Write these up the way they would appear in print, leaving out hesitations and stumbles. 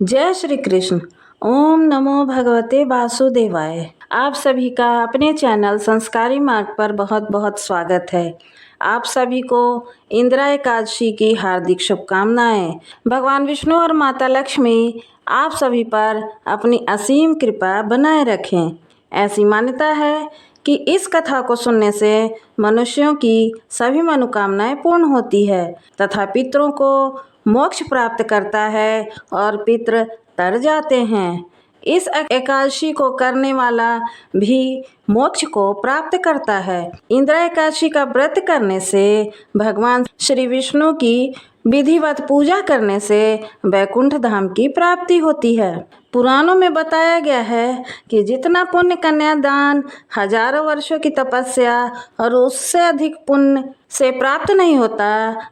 जय श्री कृष्ण। ओम नमो भगवते वासुदेवाय। आप सभी का अपने चैनल संस्कारी मार्ग पर बहुत बहुत स्वागत है। आप सभी को इंदिरा एकादशी की हार्दिक शुभकामनाएं। भगवान विष्णु और माता लक्ष्मी आप सभी पर अपनी असीम कृपा बनाए रखें। ऐसी मान्यता है कि इस कथा को सुनने से मनुष्यों की सभी मनोकामनाएं पूर्ण होती है तथा पितरों को मोक्ष प्राप्त करता है और पितृ तर जाते हैं। इस एकादशी को करने वाला भी मोक्ष को प्राप्त करता है। इंदिरा एकादशी का व्रत करने से भगवान श्री विष्णु की विधिवत पूजा करने से वैकुंठ धाम की प्राप्ति होती है। पुराणों में बताया गया है कि जितना पुण्य कन्यादान, हजारों वर्षों की तपस्या और उससे अधिक पुण्य से प्राप्त नहीं होता,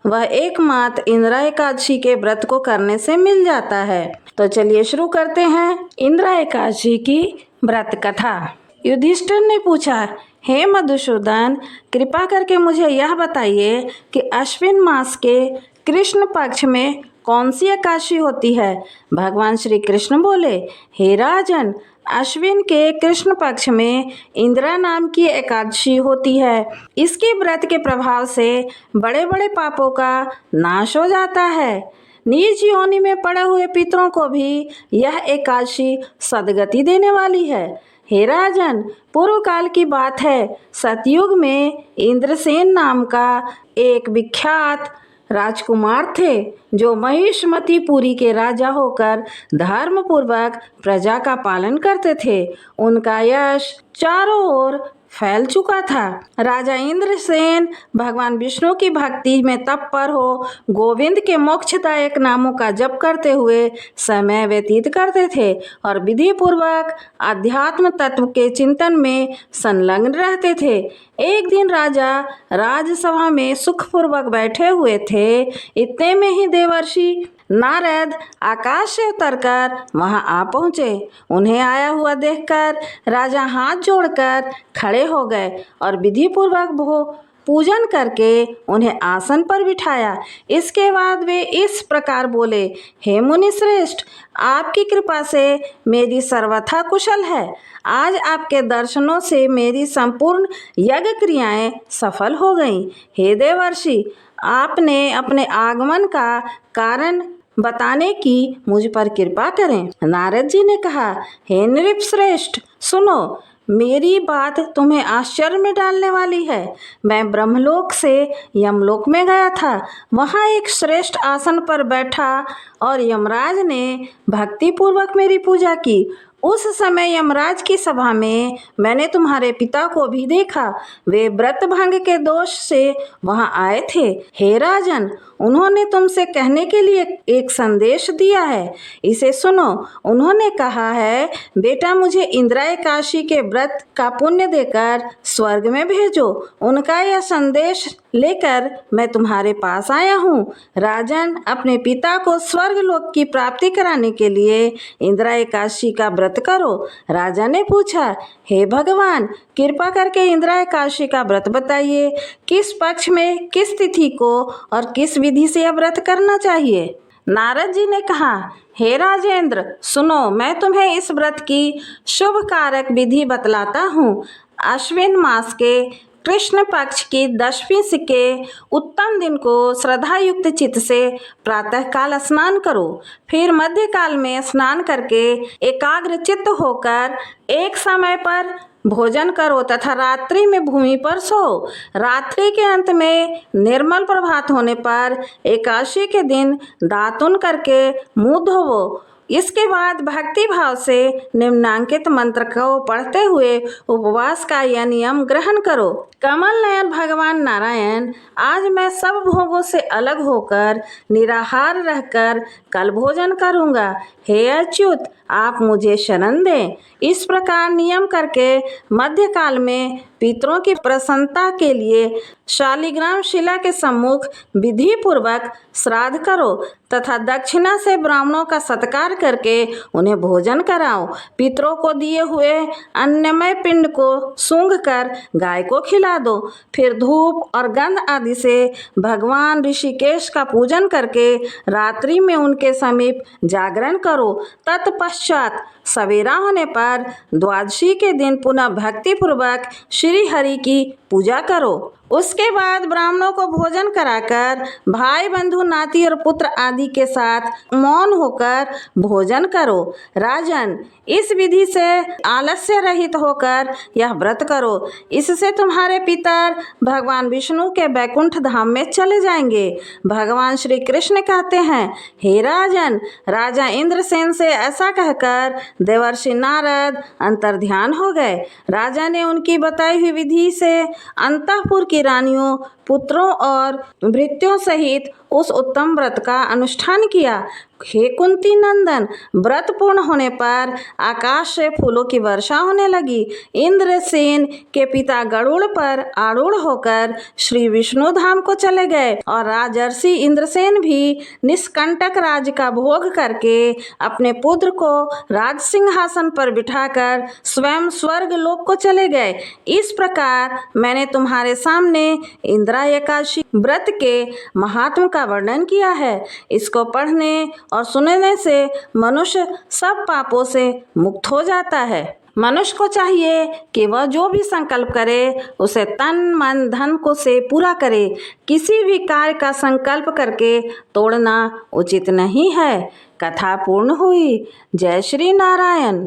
वह एकमात्र इंदिरा एकादशी के व्रत को करने से मिल जाता है। तो चलिए शुरू करते हैं इंदिरा एकादशी की व्रत कथा। युधिष्ठिर ने पूछा, हे मधुसूदन, कृपा करके मुझे यह बताइए कि अश्विन मास के कृष्ण पक्ष में कौन सी एकादशी होती है। भगवान श्री कृष्ण बोले, हे राजन, अश्विन के कृष्ण पक्ष में इंदिरा नाम की एकादशी होती है। इसके व्रत के प्रभाव से बड़े बड़े पापों का नाश हो जाता है। नीच योनि में पड़े हुए पितरों को भी यह एकादशी सदगति देने वाली है। हे राजन, पूर्व काल की बात है, सतयुग में इंद्रसेन नाम का एक विख्यात राजकुमार थे जो महिष्मतीपुरी के राजा होकर धर्म पूर्वक प्रजा का पालन करते थे। उनका यश चारों ओर फैल चुका था। राजा इंद्रसेन भगवान विष्णु की भक्ति में तत्पर हो गोविंद के मोक्षदायक नामों का जप करते हुए समय व्यतीत करते थे और विधि पूर्वक अध्यात्म तत्व के चिंतन में संलग्न रहते थे। एक दिन राजा राजसभा में सुखपूर्वक बैठे हुए थे। इतने में ही देवर्षि नारद आकाश से उतरकर वहां आ पहुँचे। उन्हें आया हुआ देखकर राजा हाथ जोड़कर खड़े हो गए और विधि पूर्वक पूजन करके उन्हें आसन पर बिठाया। इसके बाद वे इस प्रकार बोले, हे मुनि श्रेष्ठ, आपकी कृपा से मेरी सर्वथा कुशल है। आज आपके दर्शनों से मेरी संपूर्ण यज्ञ क्रियाएं सफल हो गईं। हे देवर्षि, आपने अपने आगमन का कारण बताने की मुझ पर कृपा करें। नारद जी ने कहा, हे नृप श्रेष्ठ, सुनो, मेरी बात तुम्हें आश्चर्य में डालने वाली है। मैं ब्रह्मलोक से यमलोक में गया था। वहाँ एक श्रेष्ठ आसन पर बैठा और यमराज ने भक्ति पूर्वक मेरी पूजा की। उस समय यमराज की सभा में मैंने तुम्हारे पिता को भी देखा। वे व्रत भंग के दोष से वहां आए थे। हे राजन, उन्होंने तुमसे कहने के लिए एक संदेश दिया है, इसे सुनो। उन्होंने कहा है, बेटा, मुझे इंदिरा एकादशी के व्रत का पुण्य देकर स्वर्ग में भेजो। उनका यह संदेश लेकर मैं तुम्हारे पास आया हूँ। राजन, अपने पिता को स्वर्ग लोक की प्राप्ति कराने के लिए इंदिरा एकादशी का व्रत करो। राजा ने पूछा, हे भगवान, कृपा करके इंदिरा एकादशी का व्रत बताइए। किस पक्ष में, किस तिथि को और किस विधि से यह व्रत करना चाहिए। नारद जी ने कहा, हे राजेंद्र, सुनो, मैं तुम्हें इस व्रत की शुभ कारक विधि बतलाता हूँ। अश्विन मास के कृष्ण पक्ष की दशमी के उत्तम दिन को श्रद्धा युक्त चित्त से प्रातः काल स्नान करो। फिर मध्य काल में स्नान करके एकाग्र चित्त होकर एक समय पर भोजन करो तथा रात्रि में भूमि पर सो। रात्रि के अंत में निर्मल प्रभात होने पर एकादशी के दिन दातुन करके मुंह धोवो। इसके बाद भक्ति भाव से निम्नांकित मंत्र को पढ़ते हुए उपवास का यह नियम ग्रहण करो। कमल नयन भगवान नारायण, आज मैं सब भोगों से अलग होकर निराहार रहकर कल भोजन करूँगा। हे अच्युत, आप मुझे शरण दें। इस प्रकार नियम करके मध्यकाल में पितरों की प्रसन्नता के लिए शालिग्राम शिला के सम्मुख विधि पूर्वक श्राद्ध करो तथा दक्षिणा से ब्राह्मणों का सत्कार करके उन्हें भोजन कराओ। पितरों को दिए हुए अन्नमय पिंड को सूंघ कर गाय को खिला दो। फिर धूप और गंध आदि से भगवान ऋषिकेश का पूजन करके रात्रि में उनके समीप जागरण करो। तत्पश्चात सवेरा होने पर द्वादशी के दिन पुनः भक्ति पूर्वक श्री हरि की पूजा करो। उसके बाद ब्राह्मणों को भोजन कराकर भाई बंधु नाती और पुत्र आदि के साथ मौन होकर भोजन करो। राजन, इस विधि से आलस्य रहित होकर यह व्रत करो। इससे तुम्हारे पितर भगवान विष्णु के बैकुंठ धाम में चले जाएंगे। भगवान श्री कृष्ण कहते हैं, हे राजन, राजा इंद्रसेन से ऐसा कहकर देवर्षि नारद अंतर्ध्यान हो गए। राजा ने उनकी बताई हुई विधि से अंतःपुर की रानियों, पुत्रों और भृत्यों सहित उस उत्तम व्रत का अनुष्ठान किया। हे कुंती नंदन, व्रत पूर्ण होने पर आकाश से फूलों की वर्षा होने लगी। इंद्रसेन के पिता गरुड़ पर आरूढ़ होकर श्री विष्णु धाम को चले गए और राजर्षि इंद्रसेन भी निष्कंटक राज का भोग करके अपने पुत्र को राज सिंहासन पर बिठाकर स्वयं स्वर्ग लोक को चले गए। इस प्रकार मैंने तुम्हारे सामने इंदिरा एकादशी व्रत के महात्म का वर्णन किया है। इसको पढ़ने और सुनने से मनुष्य सब पापों से मुक्त हो जाता है। मनुष्य को चाहिए कि वह जो भी संकल्प करे उसे तन मन धन को से पूरा करे। किसी भी कार्य का संकल्प करके तोड़ना उचित नहीं है। कथा पूर्ण हुई। जय श्री नारायण।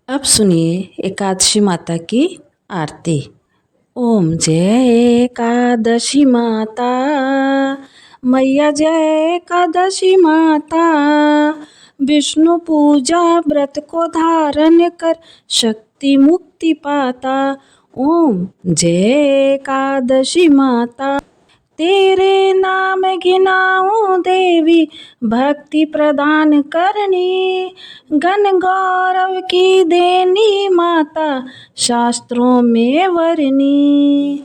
अब सुनिए एकादशी माता की आरती। ओम जय एकादशी माता, मैया जय एकादशी माता। विष्णु पूजा व्रत को धारण कर शक्ति मुक्ति पाता। ओम जय एकादशी माता। तेरे नाम गिनाऊं देवी, भक्ति प्रदान करनी। गण गौरव की देनी माता, शास्त्रों में वरनी।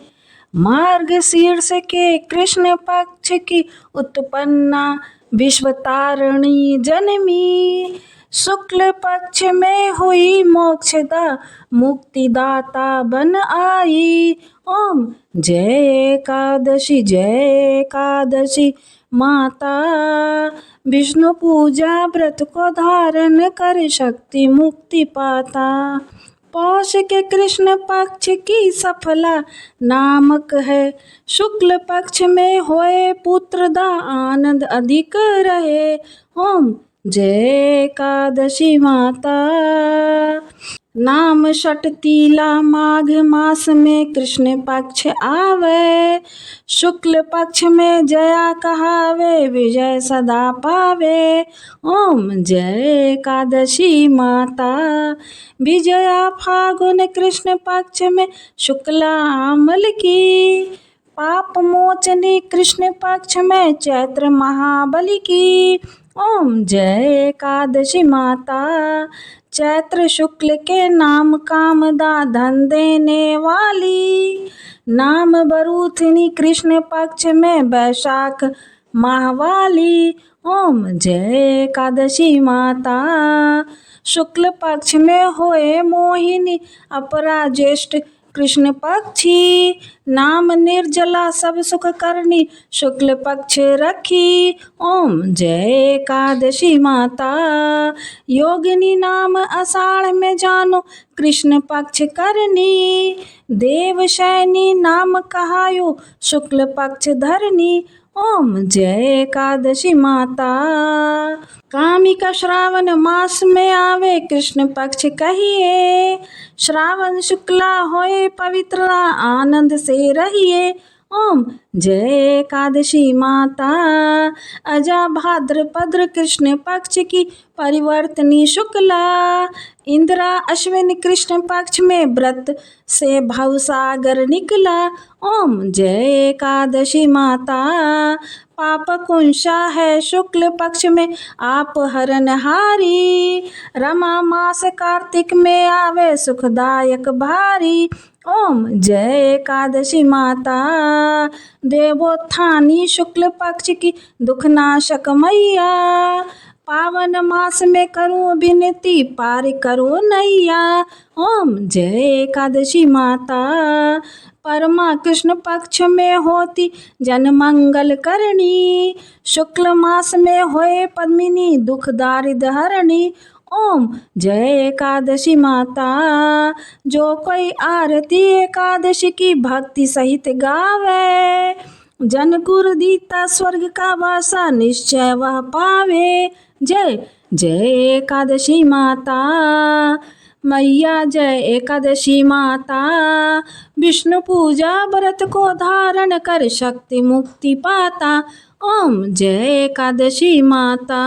मार्गशीर्ष के कृष्ण पक्ष की उत्पन्ना, विश्वतारिणी जनमी। शुक्ल पक्ष में हुई मोक्षदा, मुक्तिदाता बन आई। ओम जय एकादशी माता। विष्णु पूजा व्रत को धारण कर शक्ति मुक्ति पाता। पौष के कृष्ण पक्ष की सफला नामक है। शुक्ल पक्ष में होए पुत्र दा, आनंद अधिक रहे। ओम जय एकादशी माता। नाम षटतिला माघ मास में कृष्ण पक्ष आवे। शुक्ल पक्ष में जया कहावे, विजय सदा पावे। ओम जय एकादशी माता। विजया फागुन कृष्ण पक्ष में शुक्ला अमल की। पाप मोचनी कृष्ण पक्ष में चैत्र महाबली की। ओम जय एकादशी माता। चैत्र शुक्ल के नाम कामदा, धन देने वाली। नाम बरूथनी कृष्ण पक्ष में वैशाख माहवाली। ओम जय एकादशी माता। शुक्ल पक्ष में होए मोहिनी, अपरा ज्येष्ठ कृष्ण पक्षी। नाम निर्जला सब सुख करनी, शुक्ल पक्ष रखी। ओम जय एकादशी माता। योगिनी नाम आषाढ़ में जानो, कृष्ण पक्ष करनी। देवशैनी नाम कहायो, शुक्ल पक्ष धरनी। ओम जय एकादशी माता। कामिका श्रावण मास में आवे, कृष्ण पक्ष कहिए। श्रावण शुक्ला होए पवित्र, आनंद से रहिए। ओम जय एकादशी माता। अजा भाद्रपद कृष्ण पक्ष की परिवर्तनी शुक्ला, इंदिरा अश्विन कृष्ण पक्ष में व्रत से भवसागर निकला। ओम जय एकादशी माता। पाप कुंशा है शुक्ल पक्ष में आप हरनहारी, रमा मास कार्तिक में आवे सुखदायक भारी। ओम जय एकादशी माता। देवोत्थानी शुक्ल पक्ष की दुखनाशक मैया, पावन मास में करूं विनती पार करो नैया। ओम जय एकादशी माता। परमा कृष्ण पक्ष में होती जन मंगल करणी, शुक्ल मास में होए पद्मिनी दुख दारिद्र हरणी। ओम जय एकादशी माता। जो कोई आरती एकादशी की भक्ति सहित गावे, जन गुरु दीता स्वर्ग का वासा निश्चय वह पावे। जय जय एकादशी माता। मैया जय एकादशी माता। विष्णु पूजा व्रत को धारण कर शक्ति मुक्ति पाता। ओम जय एकादशी माता।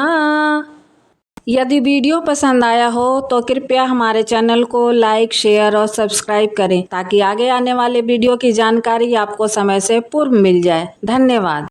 यदि वीडियो पसंद आया हो तो कृपया हमारे चैनल को लाइक, शेयर और सब्सक्राइब करें ताकि आगे आने वाले वीडियो की जानकारी आपको समय से पूर्व मिल जाए। धन्यवाद।